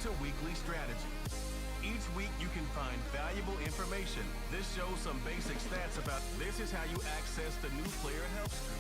to weekly strategy. Each week you can find valuable information. This shows some basic stats about this is how you access the new player help screen.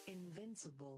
Invincible.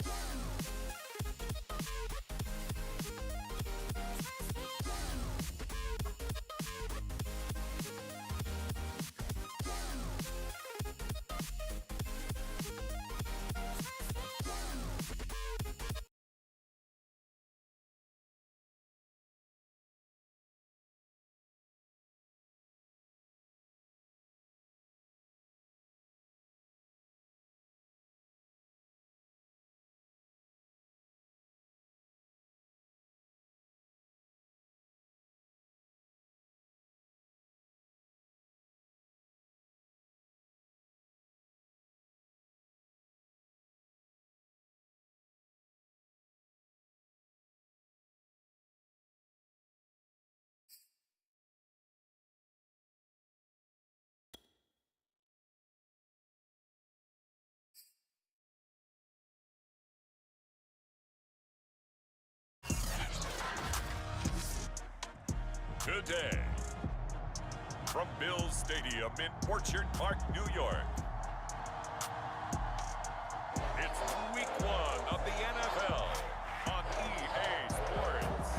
Today, from Bills Stadium in Orchard Park, New York, it's Week 1 of the NFL on EA Sports.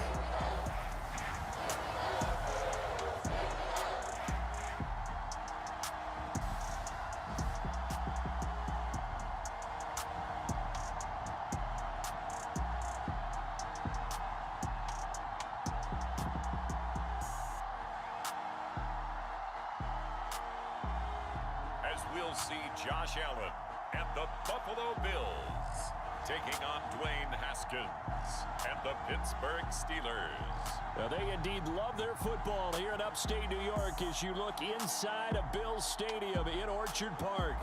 We'll see Josh Allen and the Buffalo Bills taking on Dwayne Haskins and the Pittsburgh Steelers. Well, they indeed love their football here in upstate New York as you look inside of Bills Stadium in Orchard Park.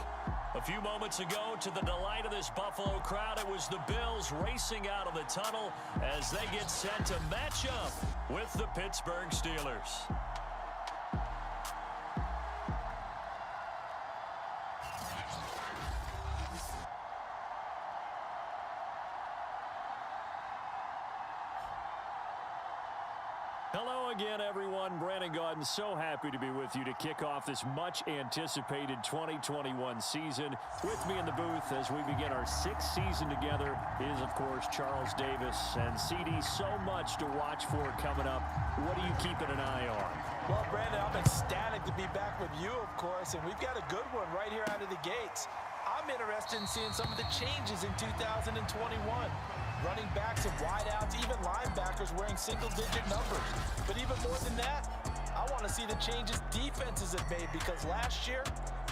A few moments ago, to the delight of this Buffalo crowd, it was the Bills racing out of the tunnel as they get set to match up with the Pittsburgh Steelers. Hello again, everyone. Brandon Gaudin, so happy to be with you to kick off this much-anticipated 2021 season. With me in the booth as we begin our sixth season together is, of course, Charles Davis. And, CD, so much to watch for coming up. What are you keeping an eye on? Well, Brandon, I'm ecstatic to be back with you, of course, and we've got a good one right here out of the gates. I'm interested in seeing some of the changes in 2021. Running backs and wideouts, even linebackers wearing single-digit numbers. But even more than that, I want to see the changes defenses have made because last year,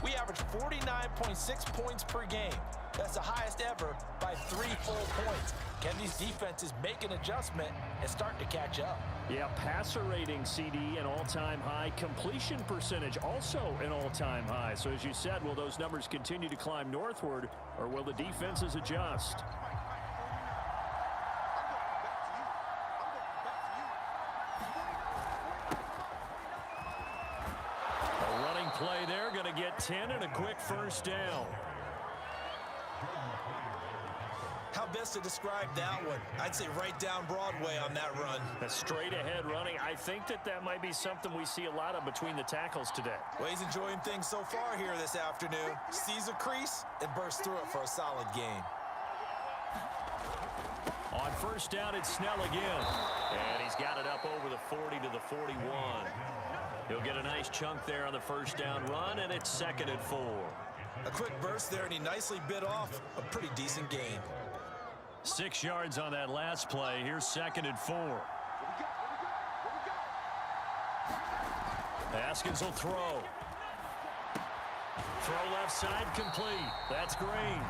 we averaged 49.6 points per game. That's the highest ever by 3 full points. Can these defenses make an adjustment and start to catch up? Yeah, passer rating, CD, an all-time high. Completion percentage, also an all-time high. So as you said, will those numbers continue to climb northward, or will the defenses adjust? A running play there, going to get 10 and a quick first down. How best to describe that one? I'd say right down Broadway on that run. A straight-ahead running. I think that might be something we see a lot of between the tackles today. Well, he's enjoying things so far here this afternoon. Sees a crease and bursts through it for a solid gain. On first down, it's Snell again. And he's got it up over the 40 to the 41. He'll get a nice chunk there on the first down run, and it's 2nd and 4. A quick burst there, and he nicely bit off a pretty decent gain. 6 yards on that last play. Here's 2nd and 4. Haskins will throw. Throw left side complete. That's Green.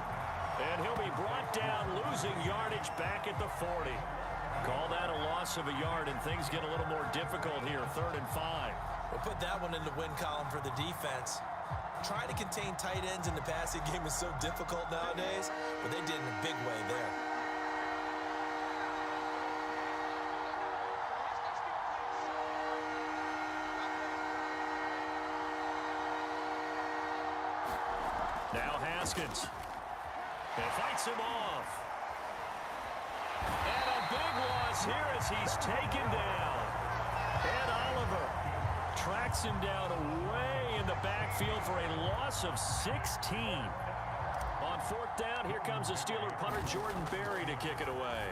And he'll be brought down, losing yardage back at the 40. Call that a loss of a yard, and things get a little more difficult here. 3rd and 5. We'll put that one in the win column for the defense. Trying to contain tight ends in the passing game is so difficult nowadays, but they did in a big way there. Now Haskins. And fights him off. And a big loss here as he's taken down. And Oliver tracks him down away in the backfield for a loss of 16. On 4th down, here comes the Steeler punter Jordan Berry to kick it away.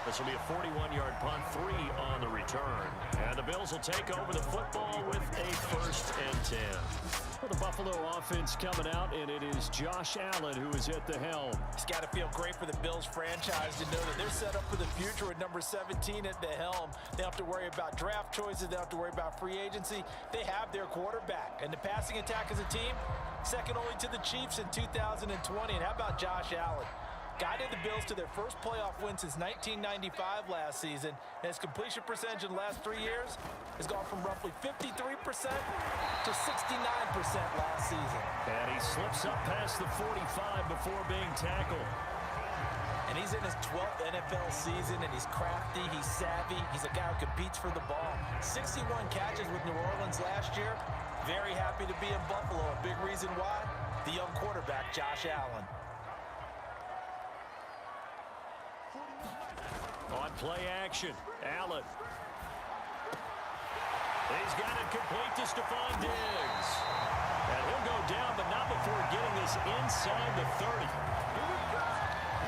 This will be a 41-yard punt, 3 on the return. And the Bills will take over the football with a 1st and 10. Well, the Buffalo offense coming out, and it is Josh Allen who is at the helm. It's got to feel great for the Bills franchise to know that they're set up for the future with number 17 at the helm. They don't have to worry about draft choices. They don't have to worry about free agency. They have their quarterback. And the passing attack as a team, second only to the Chiefs in 2020. And how about Josh Allen? Guided the Bills to their first playoff win since 1995 last season. And his completion percentage in the last 3 years has gone from roughly 53% to 69% last season. And he slips up past the 45 before being tackled. And he's in his 12th NFL season, and he's crafty, he's savvy, he's a guy who competes for the ball. 61 catches with New Orleans last year. Very happy to be in Buffalo. A big reason why, the young quarterback, Josh Allen. On play action, Allen. He's got it complete to Stephon Diggs. And he'll go down, but not before getting this inside the 30.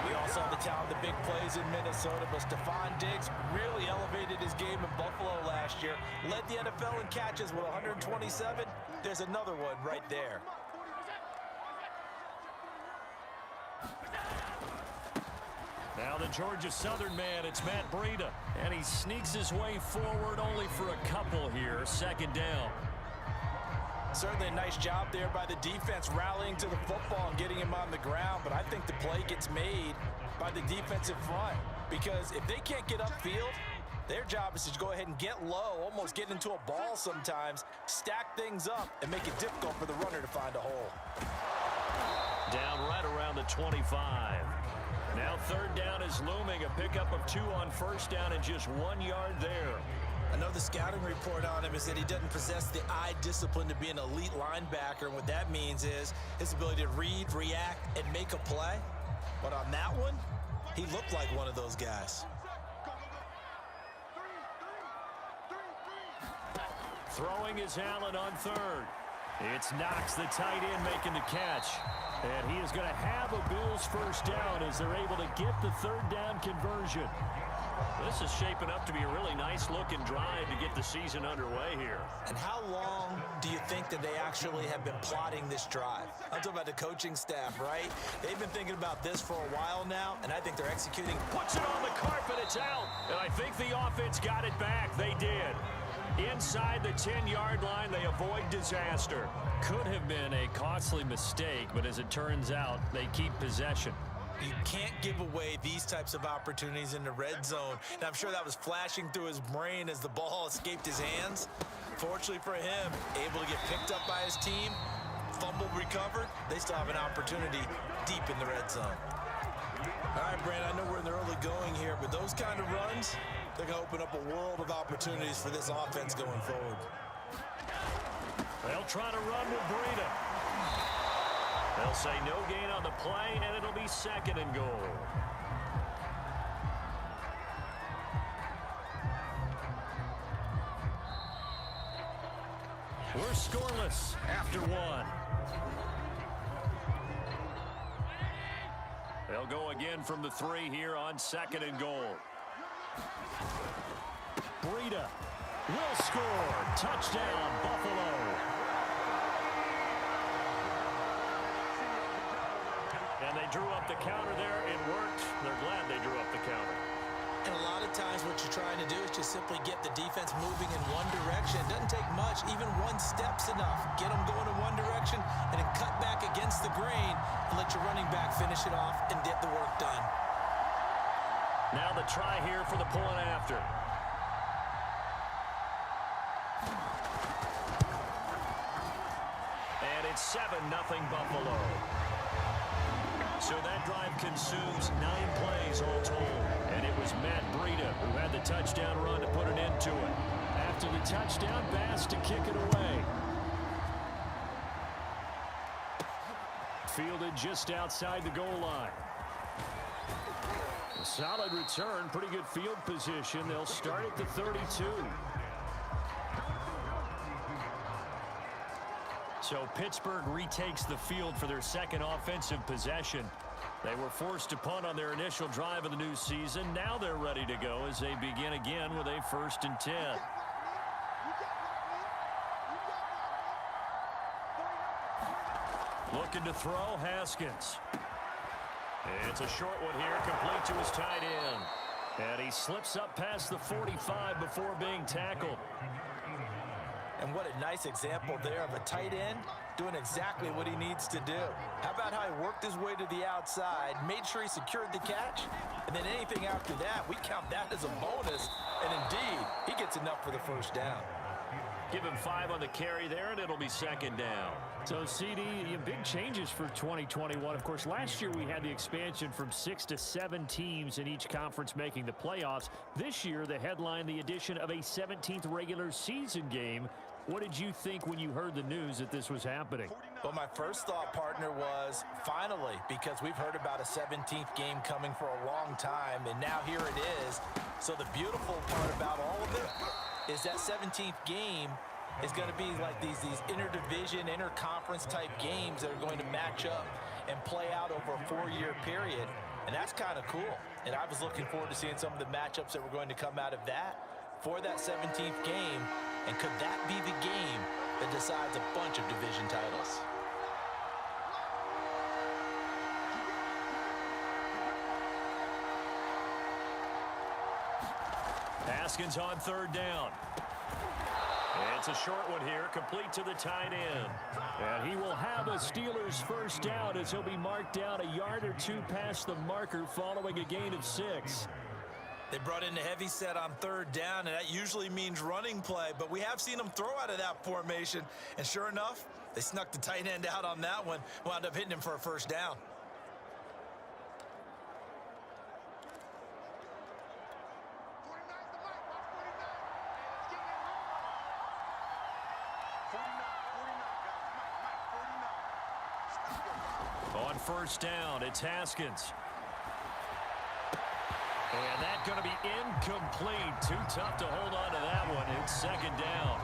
We all saw the talent, the big plays in Minnesota, but Stephon Diggs really elevated his game in Buffalo last year. Led the NFL in catches with 127. There's another one right there. Now the Georgia Southern man, it's Matt Breida. And he sneaks his way forward only for a couple here. 2nd down. Certainly a nice job there by the defense rallying to the football and getting him on the ground. But I think the play gets made by the defensive front. Because if they can't get upfield, their job is to go ahead and get low, almost get into a ball sometimes, stack things up, and make it difficult for the runner to find a hole. Down right around the 25. Now 3rd down is looming. A pickup of 2 on 1st down and just 1 yard there. I know the scouting report on him is that he doesn't possess the eye discipline to be an elite linebacker. And what that means is his ability to read, react, and make a play. But on that one, he looked like one of those guys. Throwing is Allen on 3rd. It's Knox, the tight end, making the catch. And he is going to have a Bills 1st down as they're able to get the 3rd down conversion. This is shaping up to be a really nice-looking drive to get the season underway here. And how long do you think that they actually have been plotting this drive? I'm talking about the coaching staff, right? They've been thinking about this for a while now, and I think they're executing. Puts it on the carpet, it's out. And I think the offense got it back. They did. Inside the 10-yard line, they avoid disaster. Could have been a costly mistake, but as it turns out, they keep possession. You can't give away these types of opportunities in the red zone. And I'm sure that was flashing through his brain as the ball escaped his hands. Fortunately for him, able to get picked up by his team, fumble recovered. They still have an opportunity deep in the red zone. All right, Brandon, I know we're in the early going here, but those kind of runs, they're going to open up a world of opportunities for this offense going forward. They'll try to run with Breida. They'll say no gain on the play, and it'll be 2nd and goal. We're scoreless after 1. They'll go again from the 3 here on 2nd and goal. Breida will score. Touchdown, Buffalo. And they drew up the counter there. It worked. They're glad they drew up the counter. And a lot of times what you're trying to do is just simply get the defense moving in one direction. It doesn't take much. Even one step's enough. Get them going in one direction and then cut back against the grain and let your running back finish it off and get the work done. Now the try here for the point after. And it's 7-0 Buffalo. So that drive consumes 9 plays all told. And it was Matt Breida who had the touchdown run to put an end to it. After the touchdown, Bass to kick it away. Fielded just outside the goal line. A solid return, pretty good field position. They'll start at the 32. So Pittsburgh retakes the field for their second offensive possession. They were forced to punt on their initial drive of the new season. Now they're ready to go as they begin again with a 1st and 10. Looking to throw, Haskins. It's a short one here, complete to his tight end. And he slips up past the 45 before being tackled. And what a nice example there of a tight end doing exactly what he needs to do. How about how he worked his way to the outside, made sure he secured the catch, and then anything after that, we count that as a bonus. And indeed, he gets enough for the 1st down. Give him 5 on the carry there, and it'll be 2nd down. So, CD, big changes for 2021. Of course, last year we had the expansion from 6 to 7 teams in each conference making the playoffs. This year, the headline, the addition of a 17th regular season game. What did you think when you heard the news that this was happening? Well, my first thought, partner, was finally, because we've heard about a 17th game coming for a long time, and now here it is. So the beautiful part about all of it is that 17th game is going to be like these interdivision, interconference type games that are going to match up and play out over a 4-year period. And that's kind of cool. And I was looking forward to seeing some of the matchups that were going to come out of that for that 17th game. And could that be the game that decides a bunch of division titles? Haskins on 3rd down. It's a short one here, complete to the tight end. And he will have a Steelers 1st down as he'll be marked down a yard or 2 past the marker following a gain of 6. They brought in the heavy set on 3rd down, and that usually means running play, but we have seen them throw out of that formation, and sure enough, they snuck the tight end out on that one, wound up hitting him for a 1st down. On 1st down, it's Haskins. And that's going to be incomplete. Too tough to hold on to that one. It's 2nd down.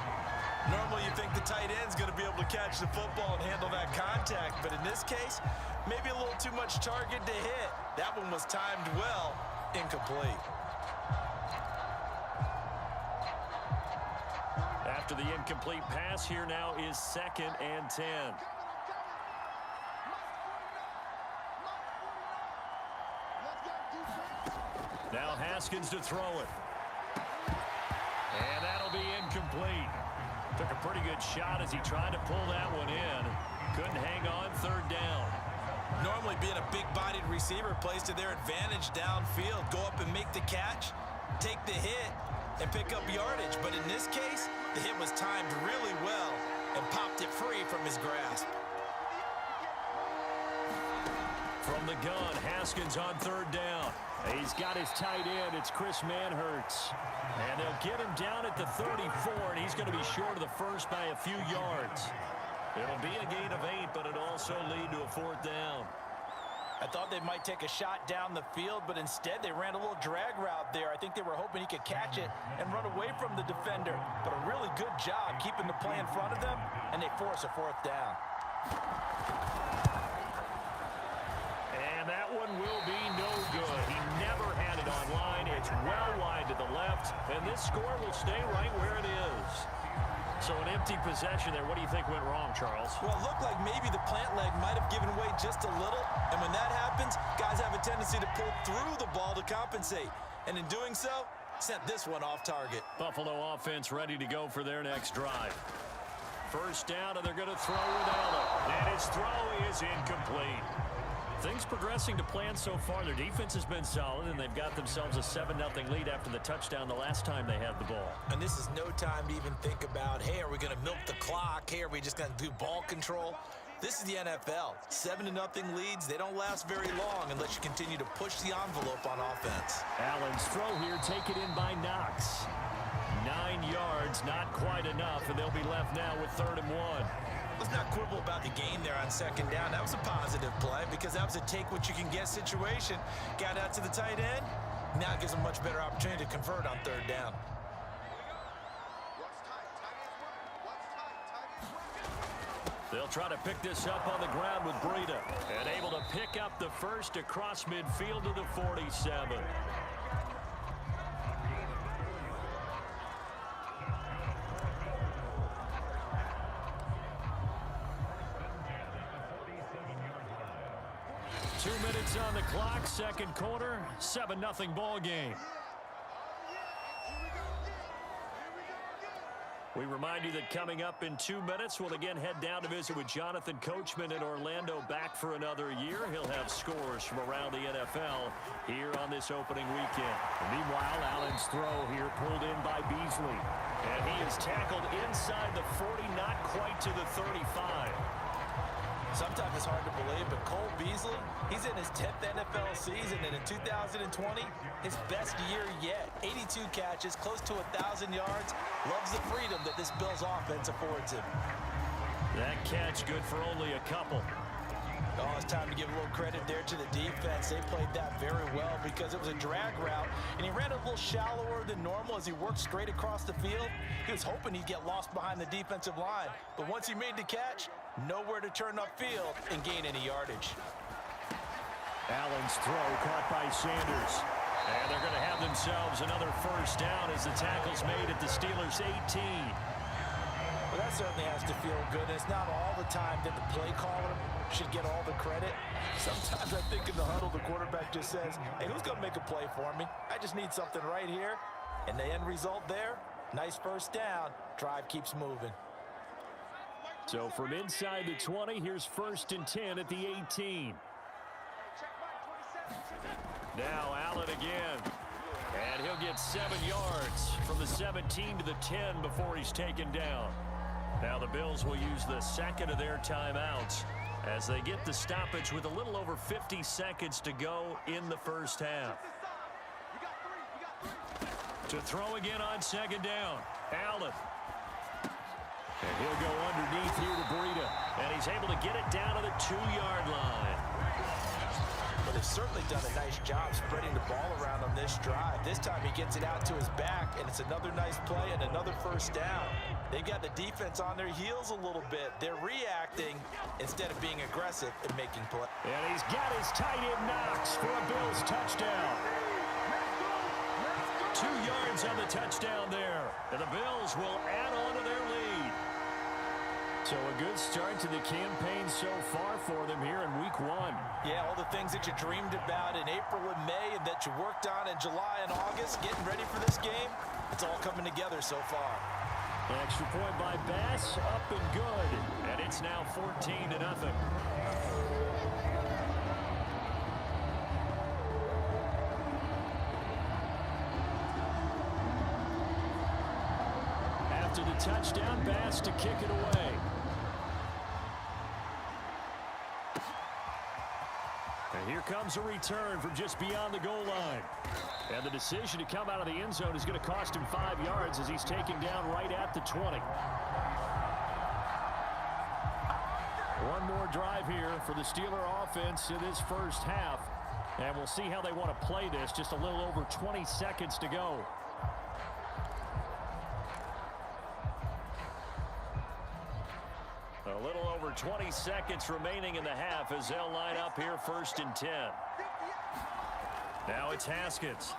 Normally you think the tight end's going to be able to catch the football and handle that contact, but in this case, maybe a little too much target to hit. That one was timed well, incomplete. After the incomplete pass, here now is 2nd and 10. Now Haskins to throw it. And that'll be incomplete. Took a pretty good shot as he tried to pull that one in. Couldn't hang on 3rd down. Normally being a big-bodied receiver plays to their advantage downfield. Go up and make the catch, take the hit, and pick up yardage. But in this case, the hit was timed really well and popped it free from his grasp. From the gun, Haskins on 3rd down. He's got his tight end. It's Chris Manhertz. And they'll get him down at the 34, and he's going to be short of the 1st by a few yards. It'll be a gain of 8, but it'll also lead to a 4th down. I thought they might take a shot down the field, but instead they ran a little drag route there. I think they were hoping he could catch it and run away from the defender. But a really good job keeping the play in front of them, and they force a 4th down. And that one will be no good. He never had it online. It's well wide to the left, and this score will stay right where it is. So an empty possession there. What do you think went wrong, Charles? Well, it looked like maybe the plant leg might have given way just a little, and when that happens, guys have a tendency to pull through the ball to compensate. And in doing so, sent this one off target. Buffalo offense ready to go for their next drive. First down, and they're going to throw with Allen. And his throw is incomplete. Things progressing to plan so far. Their defense has been solid, and they've got themselves a 7-0 lead after the touchdown the last time they had the ball. And this is no time to even think about, hey, are we going to milk the clock? Hey, are we just going to do ball control? This is the NFL. 7-0 leads, they don't last very long unless you continue to push the envelope on offense. Allen's throw here taken in by Knox. 9 yards, not quite enough, and they'll be left now with 3rd and 1. Let's not quibble about the gain there on 2nd down. That was a positive play because that was a take-what-you-can-get situation. Got out to the tight end. Now it gives them a much better opportunity to convert on 3rd down. They'll try to pick this up on the ground with Breida. And able to pick up the first across midfield to the 47. Two minutes on the clock, second quarter, 7-0 ball game. We remind you that coming up in 2 minutes, we'll again head down to visit with Jonathan Coachman in Orlando, back for another year. He'll have scores from around the NFL here on this opening weekend. Meanwhile, Allen's throw here pulled in by Beasley. And he is tackled inside the 40, not quite to the 35. Sometimes it's hard to believe, but Cole Beasley, he's in his 10th NFL season, and in 2020, his best year yet. 82 catches, close to 1,000 yards. Loves the freedom that this Bills offense affords him. That catch good for only a couple. Oh, it's time to give a little credit there to the defense. They played that very well because it was a drag route, and he ran a little shallower than normal as he worked straight across the field. He was hoping he'd get lost behind the defensive line, but once he made the catch, nowhere to turn upfield and gain any yardage. Allen's throw caught by Sanders. And they're going to have themselves another first down as the tackle's made at the Steelers' 18. Well, that certainly has to feel good. And it's not all the time that the play caller should get all the credit. Sometimes I think in the huddle, the quarterback just says, hey, who's going to make a play for me? I just need something right here. And the end result there, nice first down. Drive keeps moving. So from inside the 20, here's 1st and 10 at the 18. Now Allen again. And he'll get 7 yards from the 17 to the 10 before he's taken down. Now the Bills will use the second of their timeouts as they get the stoppage with a little over 50 seconds to go in the first half. To throw again on 2nd down, Allen. And he'll go underneath here to Breida. And he's able to get it down to the 2-yard line. But they've certainly done a nice job spreading the ball around on this drive. This time he gets it out to his back, and it's another nice play and another first down. They've got the defense on their heels a little bit. They're reacting instead of being aggressive and making plays. And he's got his tight end Knox for a Bills touchdown. 2 yards on the touchdown there. And the Bills will add on to their lead. So a good start to the campaign so far for them here in week 1. Yeah, all the things that you dreamed about in April and May and that you worked on in July and August, getting ready for this game, it's all coming together so far. Extra point by Bass, up and good. And it's now 14-0. After the touchdown, Bass to kick it away. And here comes a return from just beyond the goal line. And the decision to come out of the end zone is going to cost him 5 yards as he's taken down right at the 20. One more drive here for the Steeler offense in this first half. And we'll see how they want to play this. Just a little over 20 seconds to go. A little over 20 seconds remaining in the half as they'll line up here 1st and 10. Now it's Haskins.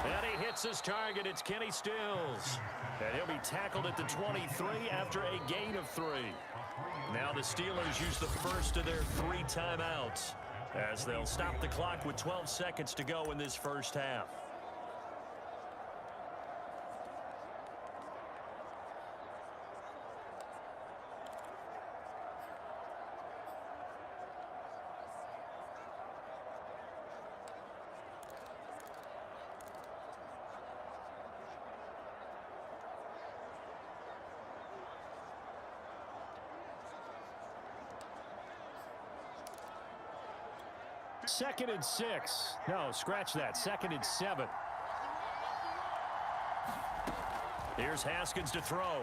And he hits his target. It's Kenny Stills. And he'll be tackled at the 23 after a gain of 3. Now the Steelers use the first of their 3 timeouts. as they'll stop the clock with 12 seconds to go in this first half. Second and 6. No, scratch that. Second and 7. Here's Haskins to throw.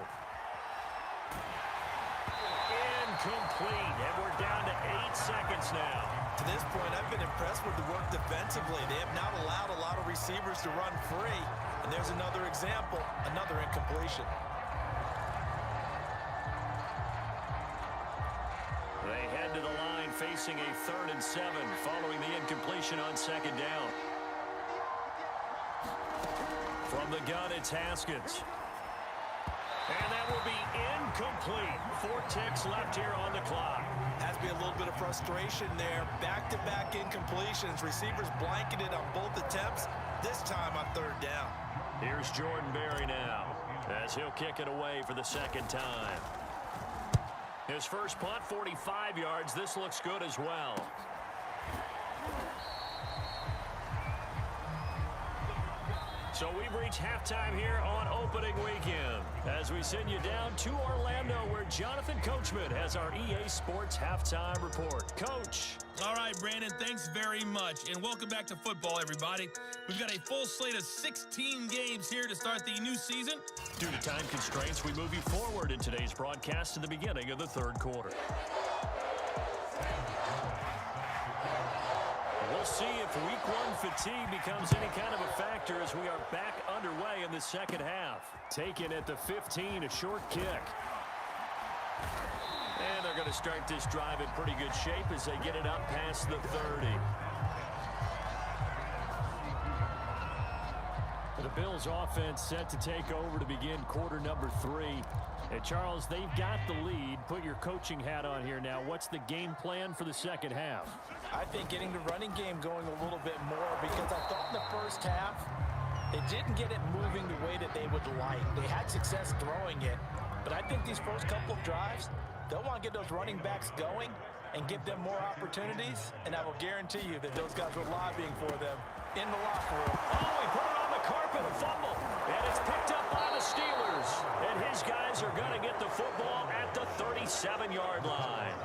Incomplete. And we're down to 8 seconds now. To this point, I've been impressed with the work defensively. They have not allowed a lot of receivers to run free. And there's another example, another incompletion. They head to the line facing a 3rd and 7 following the incompletion on 2nd down. From the gun, it's Haskins. And that will be incomplete. 4 ticks left here on the clock. Has to be a little bit of frustration there. Back-to-back incompletions. Receivers blanketed on both attempts, this time on 3rd down. Here's Jordan Berry now as he'll kick it away for the 2nd time. His first punt, 45 yards. This looks good as well. So we've reached halftime here on opening weekend as we send you down to Orlando where Jonathan Coachman has our EA Sports halftime report. Coach. All right, Brandon, thanks very much. And welcome back to football, everybody. We've got a full slate of 16 games here to start the new season. Due to time constraints, we move you forward in today's broadcast to the beginning of the 3rd quarter. We'll see if week 1 fatigue becomes any kind of a factor as we are back underway in the 2nd half. Taken at the 15, a short kick. And they're going to start this drive in pretty good shape as they get it up past the 30. The Bills offense set to take over to begin quarter number 3. And Charles, they've got the lead. Put your coaching hat on here now. What's the game plan for the 2nd half? I think getting the running game going a little bit more because I thought in the first half they didn't get it moving the way that they would like. They had success throwing it, but I think these first couple of drives, they'll want to get those running backs going and give them more opportunities, and I will guarantee you that those guys were lobbying for them in the locker room. Oh, he put it on the carpet, a fumble, and it's picked up by the Steelers. And his guys are going to get the football at the 37-yard line.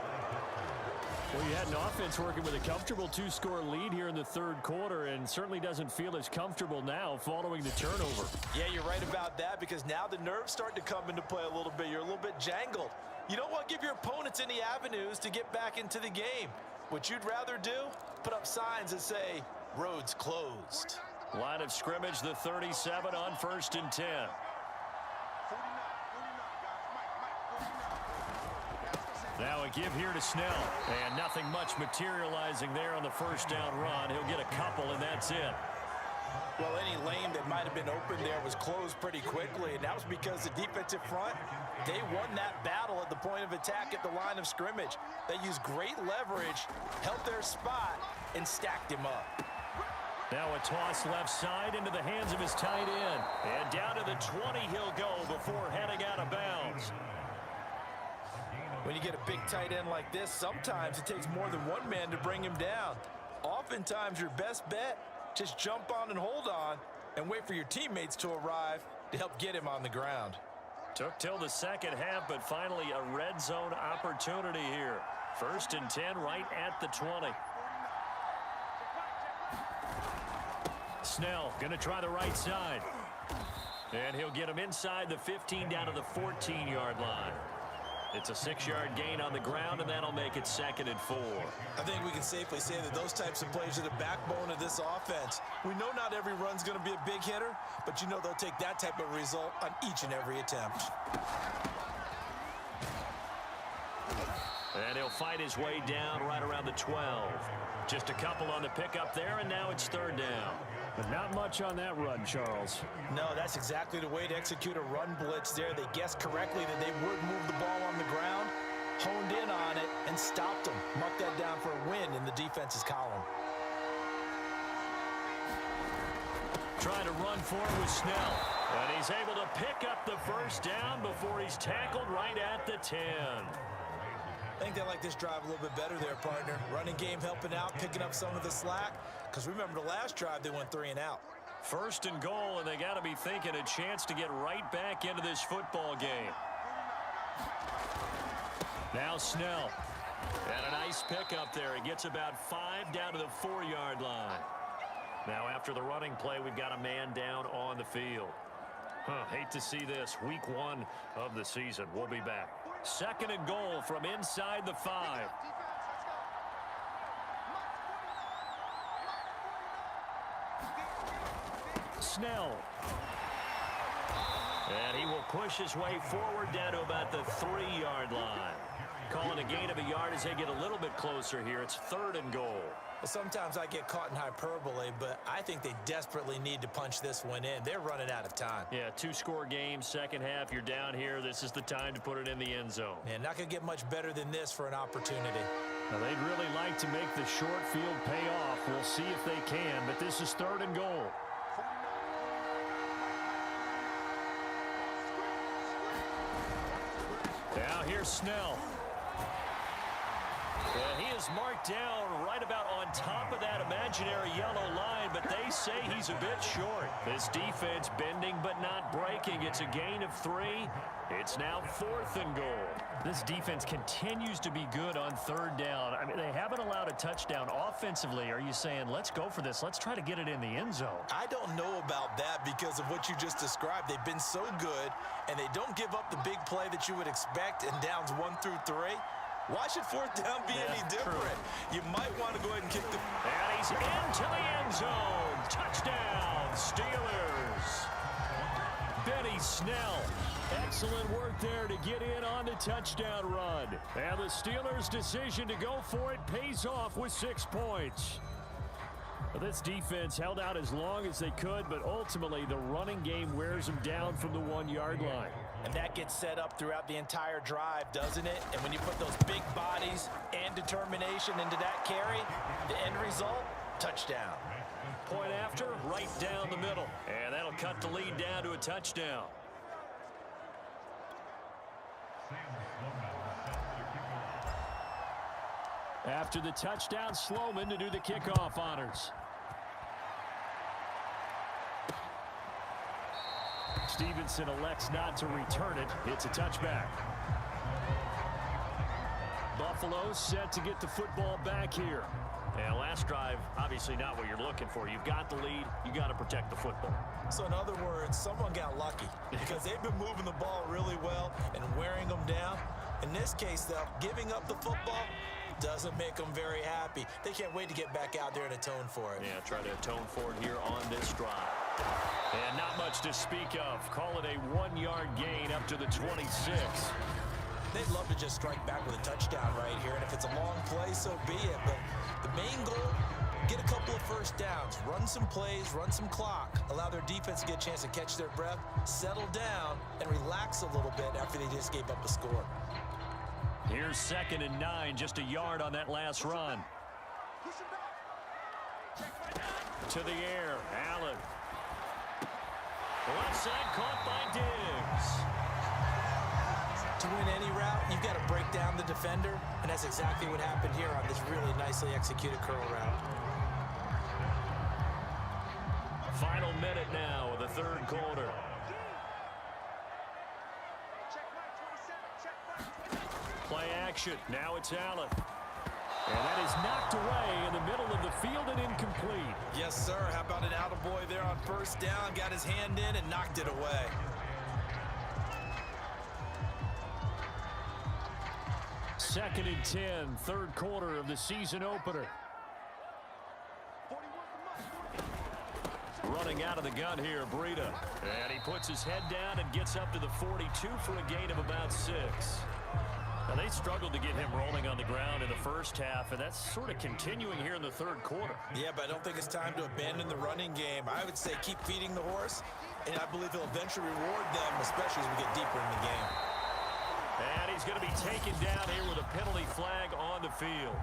Well, you had an offense working with a comfortable 2-score lead here in the 3rd quarter and certainly doesn't feel as comfortable now following the turnover. Yeah, you're right about that because now the nerves start to come into play a little bit. You're a little bit jangled. You don't want to give your opponents any avenues to get back into the game. What you'd rather do, put up signs that say, roads closed. Line of scrimmage, the 37 on 1st and 10. Now a give here to Snell. And nothing much materializing there on the 1st down run. He'll get a couple, and that's it. Well, any lane that might have been open there was closed pretty quickly, and that was because the defensive front, they won that battle at the point of attack at the line of scrimmage. They used great leverage, held their spot, and stacked him up. Now a toss left side into the hands of his tight end. And down to the 20 he'll go before heading out of bounds. When you get a big tight end like this, sometimes it takes more than one man to bring him down. Oftentimes your best bet, just jump on and hold on and wait for your teammates to arrive to help get him on the ground. Took till the 2nd half, but finally a red zone opportunity here. 1st and 10 right at the 20. Snell going to try the right side. And he'll get him inside the 15 down to the 14-yard line. It's a 6-yard gain on the ground, and that'll make it 2nd and 4. I think we can safely say that those types of plays are the backbone of this offense. We know not every run's going to be a big hitter, but you know they'll take that type of result on each and every attempt. And he'll fight his way down right around the 12. Just a couple on the pickup there, and now it's 3rd down. But not much on that run, Charles. No, that's exactly the way to execute a run blitz there. They guessed correctly that they would move the ball on the ground, honed in on it, and and stopped them. Mark that down for a win in the defense's column. Trying to run forward with Snell. And he's able to pick up the first down before he's tackled right at the 10. I think they like this drive a little bit better there, partner. Running game helping out, picking up some of the slack. Because remember the last drive, they went 3 and out. First and goal, and they got to be thinking a chance to get right back into this football game. Now Snell. And a nice pickup there. He gets about 5 down to the 4-yard line. Now after the running play, we've got a man down on the field. Hate to see this. Week 1 of the season. We'll be back. Second and goal from inside the 5. Snell. And he will push his way forward down to about the 3-yard line. Calling a gain of a yard as they get a little bit closer here. It's third and goal. Well, sometimes I get caught in hyperbole, but I think they desperately need to punch this one in. They're running out of time. Yeah, 2-score game, second half. You're down here. This is the time to put it in the end zone. Yeah, not going to get much better than this for an opportunity. Now, they'd really like to make the short field pay off. We'll see if they can, but this is third and goal. Now here's Snell. And he is marked down right about on top of that imaginary yellow line, but they say he's a bit short. This defense bending but not breaking. It's a gain of 3. It's now fourth and goal. This defense continues to be good on third down. I mean, they haven't allowed a touchdown offensively. Are you saying, let's go for this? Let's try to get it in the end zone. I don't know about that because of what you just described. They've been so good, and they don't give up the big play that you would expect in downs 1 through 3. Why should fourth down be any different? True. You might want to go ahead and kick the... And he's into the end zone. Touchdown, Steelers. Benny Snell. Excellent work there to get in on the touchdown run. And the Steelers' decision to go for it pays off with 6 points. This defense held out as long as they could, but ultimately the running game wears them down from the 1-yard line. And that gets set up throughout the entire drive, doesn't it? And when you put those big bodies and determination into that carry, the end result, touchdown. Point after, right down the middle. And that'll cut the lead down to a touchdown. After the touchdown, Sloman to do the kickoff honors. Stevenson elects not to return it. It's a touchback. Buffalo set to get the football back here. And last drive, obviously not what you're looking for. You've got the lead. You got to protect the football. So in other words, someone got lucky because they've been moving the ball really well and wearing them down. In this case, though, giving up the football doesn't make them very happy. They can't wait to get back out there and atone for it. Yeah, try to atone for it here on this drive. And not much to speak of. Call it a 1-yard gain up to the 26. They'd love to just strike back with a touchdown right here, and if it's a long play, so be it. But the main goal, get a couple of first downs, run some plays, run some clock, allow their defense to get a chance to catch their breath, settle down, and relax a little bit after they just gave up the score. Here's 2nd and 9, just a yard on that last run. To the air, Allen. Left side caught by Diggs. To win any route, you've got to break down the defender, and that's exactly what happened here on this really nicely executed curl route. Final minute now of the third quarter. Play action. Now it's Allen. And that is knocked away in the middle of the field and incomplete. Yes, sir. How about an attaboy there on first down? Got his hand in and knocked it away. Second and 10, third quarter of the season opener. Running out of the gun here, Breida. And he puts his head down and gets up to the 42 for a gain of about 6. Now, they struggled to get him rolling on the ground in the first half, and that's sort of continuing here in the third quarter. Yeah, but I don't think it's time to abandon the running game. I would say keep feeding the horse, and I believe he'll eventually reward them, especially as we get deeper in the game. And he's going to be taken down here with a penalty flag on field.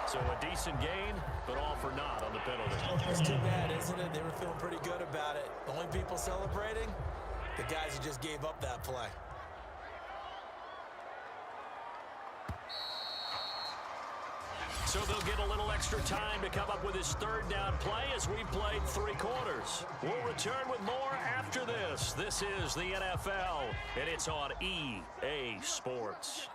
So a decent gain, but all for naught on the penalty. It's too bad, isn't it? They were feeling pretty good about it. The only people celebrating, the guys who just gave up that play. So they'll get a little extra time to come up with his third down play as we've played 3 quarters. We'll return with more after this. This is the NFL, and it's on EA Sports.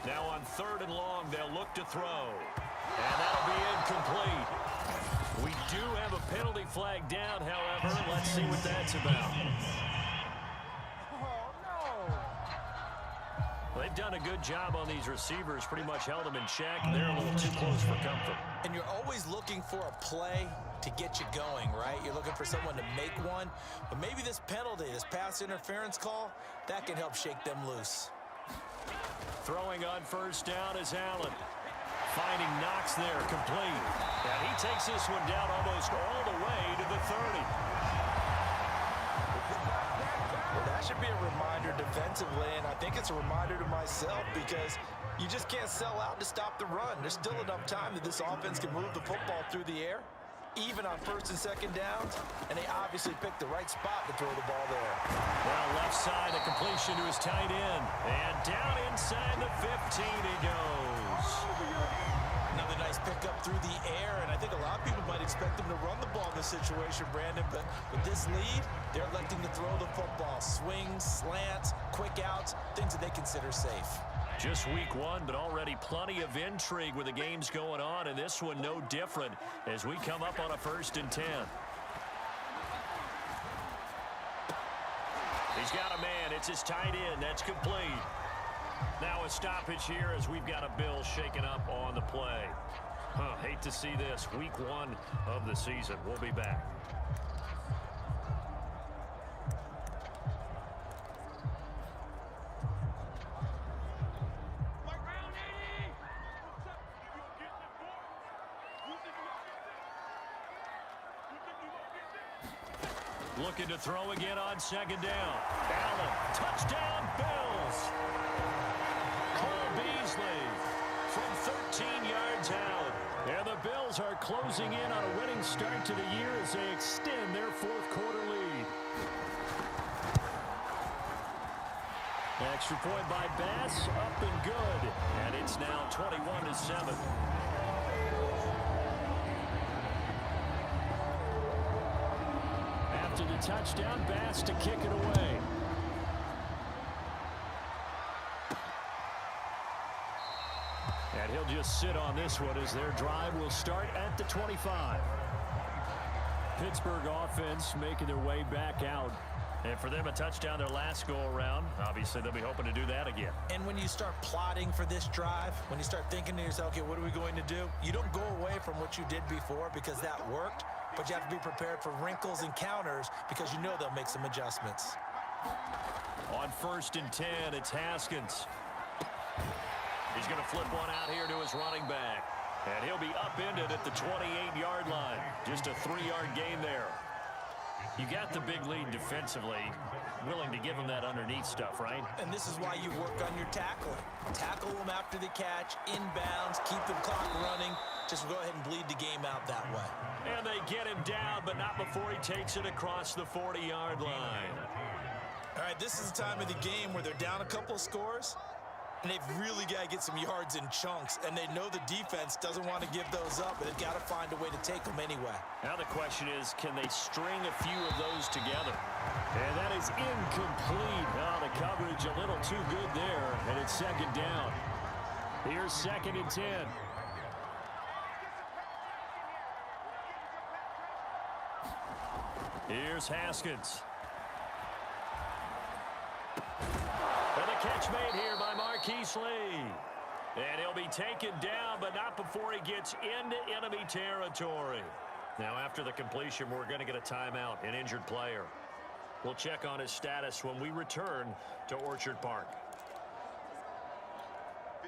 Now on 3rd and long, they'll look to throw. And that'll be incomplete. We do have a penalty flag down, however. Let's see what that's about. They've done a good job on these receivers, pretty much held them in check. They're a little too close for comfort. And you're always looking for a play to get you going, right? You're looking for someone to make one. But maybe this penalty, this pass interference call, that can help shake them loose. Throwing on 1st down is Allen. Finding Knox there, complete. And he takes this one down almost all the way to the 30. Well, that should be a reminder defensively, and I think it's a reminder to myself because you just can't sell out to stop the run. There's still enough time that this offense can move the football through the air, even on 1st and 2nd downs, and they obviously picked the right spot to throw the ball there. Well, left side, a completion to his tight end. And down inside the 15 he goes. Another nice pickup through the air, and I think a lot of people might expect him to run the ball in this situation, Brandon, but with this lead, they're electing to throw the football. Swings, slants, quick outs, things that they consider safe. Just week 1, but already plenty of intrigue with the games going on, and this one no different as we come up on a 1st and 10. He's got a man. It's his tight end. That's complete. Now a stoppage here as we've got a Bill shaking up on the play. Hate to see this. Week 1 of the season. We'll be back. Looking to throw again on 2nd down. Allen, touchdown, Bills. Cole Beasley from 13 yards out. And the Bills are closing in on a winning start to the year as they extend their 4th quarter lead. Extra point by Bass, up and good. And it's now 21-7. After the touchdown, Bass to kick it away. And he'll just sit on this one as their drive will start at the 25. Pittsburgh offense making their way back out. And for them, a touchdown their last go-around. Obviously, they'll be hoping to do that again. And when you start plotting for this drive, when you start thinking to yourself, okay, what are we going to do? You don't go away from what you did before because that worked, but you have to be prepared for wrinkles and counters because you know they'll make some adjustments. On 1st and 10, it's Haskins. He's going to flip one out here to his running back. And he'll be upended at the 28-yard line. Just a 3-yard gain there. You got the big lead defensively, willing to give him that underneath stuff, right? And this is why you work on your tackling. Tackle them after the catch, inbounds, keep the clock running. Just go ahead and bleed the game out that way. And they get him down, but not before he takes it across the 40-yard line. All right, this is the time of the game where they're down a couple of scores, and they've really got to get some yards in chunks, and they know the defense doesn't want to give those up, but they've got to find a way to take them anyway. Now the question is, can they string a few of those together? And that is incomplete. Now the coverage a little too good there, and it's 2nd down. Here's 2nd and 10. Here's Haskins. And the catch made here by Marquise Lee. And he'll be taken down, but not before he gets into enemy territory. Now, after the completion, we're going to get a timeout, an injured player. We'll check on his status when we return to Orchard Park.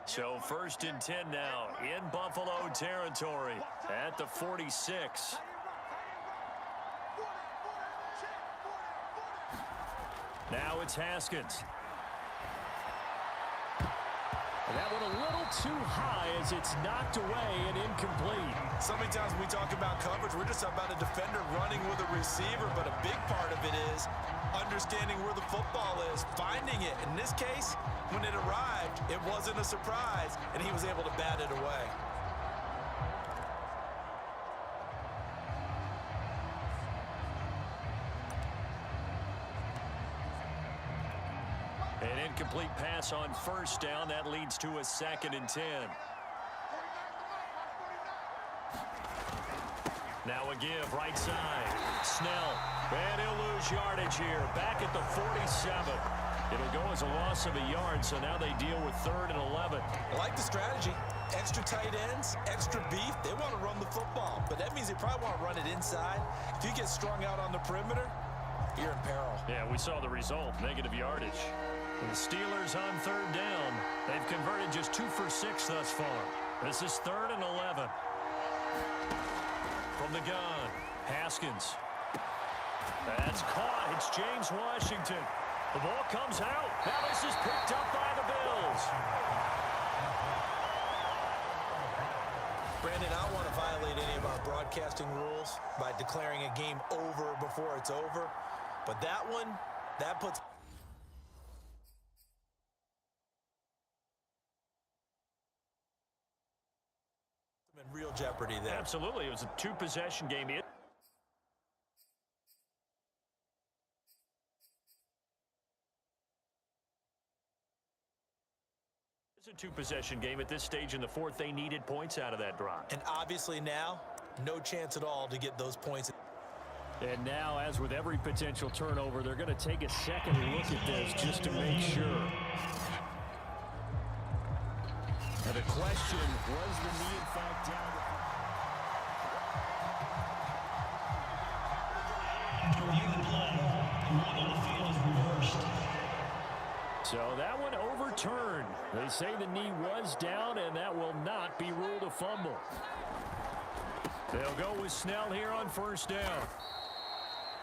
So 1st and 10 now in Buffalo territory at the 46. Now it's Haskins. And that one a little too high as it's knocked away and incomplete. So many times when we talk about coverage, we're just about a defender running with a receiver, but a big part of it is understanding where the football is, finding it. In this case, when it arrived, it wasn't a surprise, and he was able to bat it away. An incomplete pass on first down. That leads to a 2nd and 10. Now a give, right side. Snell. And he'll lose yardage here. Back at the 47. It'll go as a loss of a yard, so now they deal with 3rd and 11. I like the strategy. Extra tight ends, extra beef. They want to run the football, but that means they probably want to run it inside. If you get strung out on the perimeter, you're in peril. Yeah, we saw the result, negative yardage. The Steelers on 3rd down. They've converted just 2 for 6 thus far. This is 3rd and 11. From the gun, Haskins. That's caught. It's James Washington. The ball comes out. Now this is picked up by the Bills. Brandon, I don't want to violate any of our broadcasting rules by declaring a game over before it's over. But that one, that puts them in real jeopardy there. Absolutely. It was a 2-possession game. It's a 2-possession game. At this stage in the 4th, they needed points out of that drive. And obviously now, no chance at all to get those points. And now, as with every potential turnover, they're going to take a second look at this just to make sure. And the question, was the knee in fact down? To review the play, the run on the field is reversed. So that one overturned. They say the knee was down, and that will not be ruled a fumble. They'll go with Snell here on 1st down.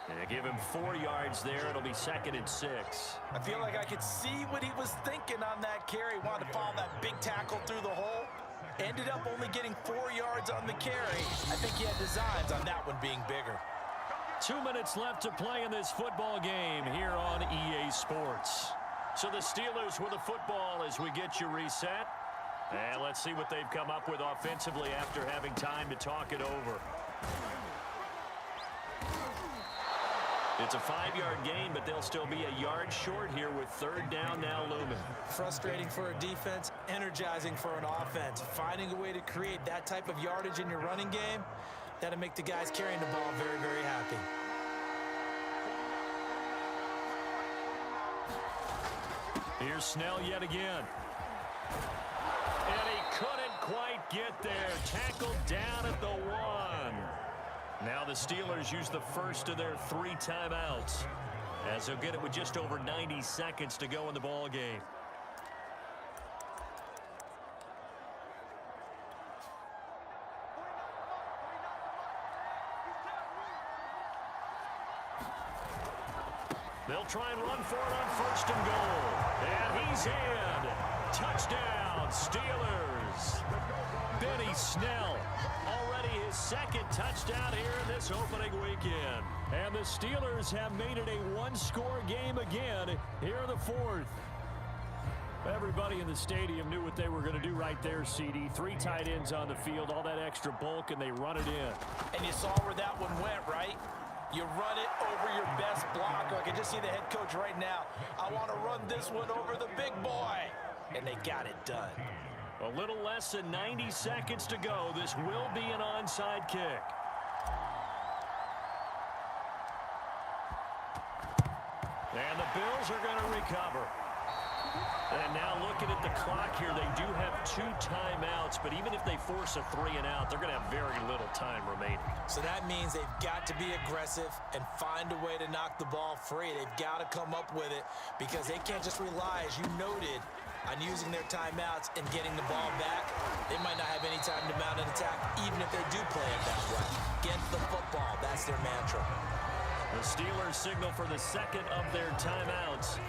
And they give him 4 yards there. It'll be 2nd and 6. I feel like I could see what he was thinking on that carry. Wanted to follow that big tackle through the hole. Ended up only getting 4 yards on the carry. I think he had designs on that one being bigger. 2 minutes left to play in this football game here on EA Sports. So the Steelers with the football as we get you reset. And let's see what they've come up with offensively after having time to talk it over. It's a 5-yard gain, but they'll still be a yard short here with 3rd down now looming. Frustrating for a defense, energizing for an offense. Finding a way to create that type of yardage in your running game, that'll make the guys carrying the ball very, very happy. Here's Snell yet again. And he couldn't quite get there. Tackled down at the 1. Now the Steelers use the first of their 3 timeouts, as they'll get it with just over 90 seconds to go in the ball game. They'll try and run for it on 1st and goal. And he's in. Touchdown, Steelers. Benny Snell, already his 2nd touchdown here in this opening weekend. And the Steelers have made it a 1-score game again here in the 4th. Everybody in the stadium knew what they were going to do right there, CD. 3 tight ends on the field, all that extra bulk, and they run it in. And you saw where that one went, right? You run it over your best blocker. I can just see the head coach right now. I want to run this one over the big boy. And they got it done. A little less than 90 seconds to go. This will be an onside kick. And the Bills are going to recover. And now looking at the clock here, they do have 2 timeouts, but even if they force a 3 and out, they're going to have very little time remaining. So that means they've got to be aggressive and find a way to knock the ball free. They've got to come up with it because they can't just rely, as you noted, on using their timeouts and getting the ball back. They might not have any time to mount an attack, even if they do play it that way. Get the football. That's their mantra. The Steelers signal for the second of their timeouts.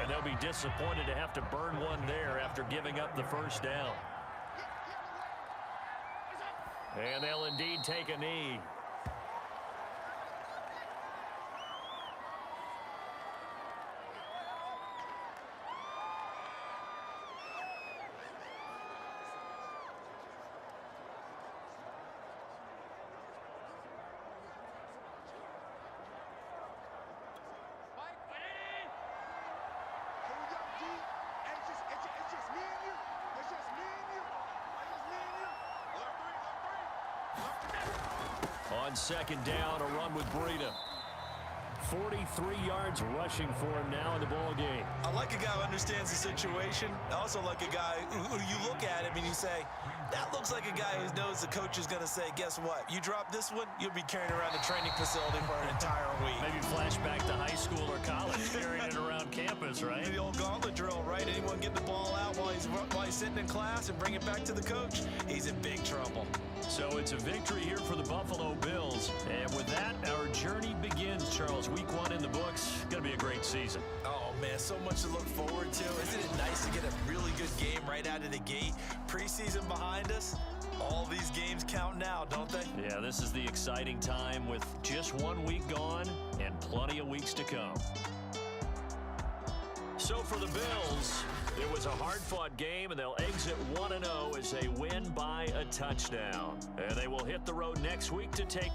And they'll be disappointed to have to burn one there after giving up the first down. And they'll indeed take a knee. On second down, a run with Breida. 43 yards rushing for him now in the ball game. I like a guy who understands the situation. I also like a guy who you look at him and you say, that looks like a guy who knows the coach is going to say, guess what? You drop this one, you'll be carrying around the training facility for an entire week. Maybe flashback to high school or college, carrying it around campus, right? The old gauntlet drill, right? Anyone get the ball out while he's sitting in class and bring it back to the coach, he's in big trouble. So it's a victory here for the Buffalo Bills. And with that, our journey begins, Charles. Week 1 in the books. Going to be a great season. Oh, man, so much to look forward to. Isn't it nice to get a really good game right out of the gate? Preseason behind us. All these games count now, don't they? Yeah, this is the exciting time with just 1 week gone and plenty of weeks to come. So for the Bills, it was a hard-fought game, and they'll exit 1-0 as they win by a touchdown. And they will hit the road next week to take